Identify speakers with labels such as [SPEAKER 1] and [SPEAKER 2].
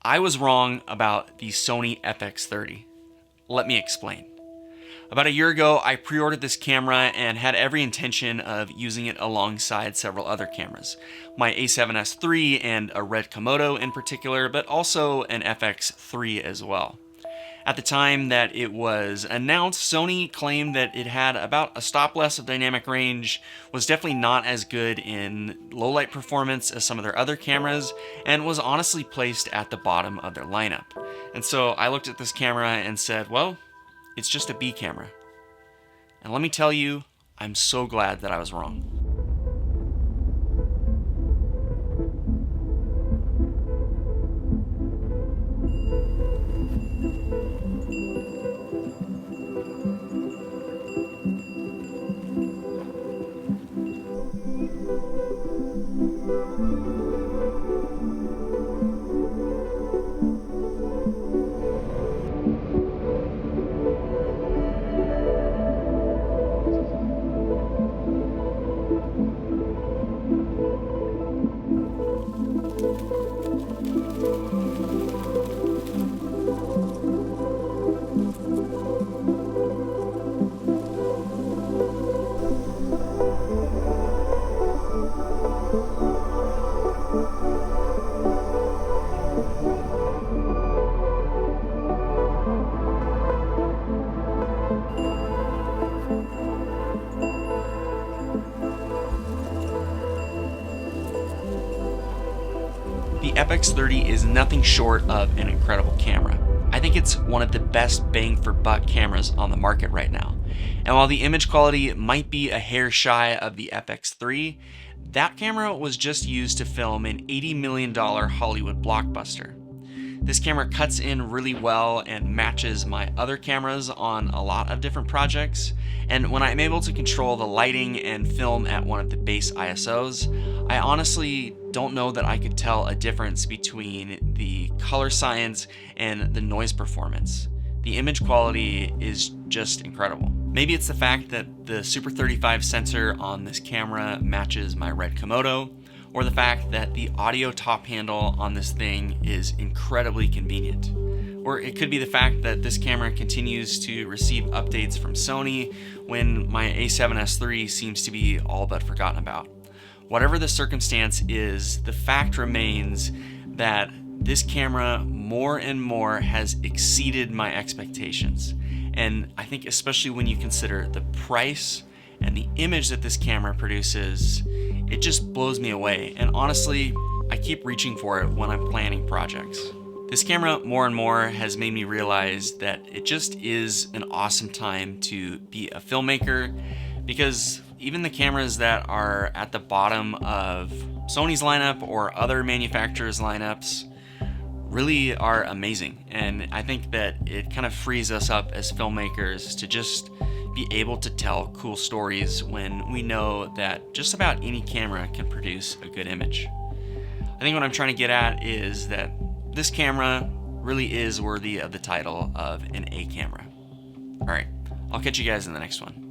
[SPEAKER 1] I was wrong about the Sony Fx30. Let me explain. About a year ago, I pre-ordered this camera and had every intention of using it alongside several other cameras. My A7S III and a red Komodo in particular, but also an FX3 as well. At the time that it was announced, Sony claimed that it had about a stop less of dynamic range, was definitely not as good in low light performance as some of their other cameras, and was honestly placed at the bottom of their lineup. And so I looked at this camera and said, well, it's just a B camera. And let me tell you, I'm so glad that I was wrong. The Fx30 is nothing short of an incredible camera. I think it's one of the best bang for buck cameras on the market right now. And while the image quality might be a hair shy of the Fx3, that camera was just used to film an $80 million Hollywood blockbuster. This camera cuts in really well and matches my other cameras on a lot of different projects. And when I'm able to control the lighting and film at one of the base ISOs, I honestly don't know that I could tell a difference between the color science and the noise performance. The image quality is just incredible. Maybe it's the fact that the Super 35 sensor on this camera matches my red Komodo, or the fact that the audio top handle on this thing is incredibly convenient. Or it could be the fact that this camera continues to receive updates from Sony when my A7S III seems to be all but forgotten about. Whatever the circumstance is, the fact remains that this camera more and more has exceeded my expectations. And I think especially when you consider the price and the image that this camera produces, it just blows me away. And honestly, I keep reaching for it when I'm planning projects. This camera more and more has made me realize that it just is an awesome time to be a filmmaker, because even the cameras that are at the bottom of Sony's lineup or other manufacturers' lineups really are amazing. And I think that it kind of frees us up as filmmakers to just be able to tell cool stories when we know that just about any camera can produce a good image. I think what I'm trying to get at is that this camera really is worthy of the title of an A camera. All right, I'll catch you guys in the next one.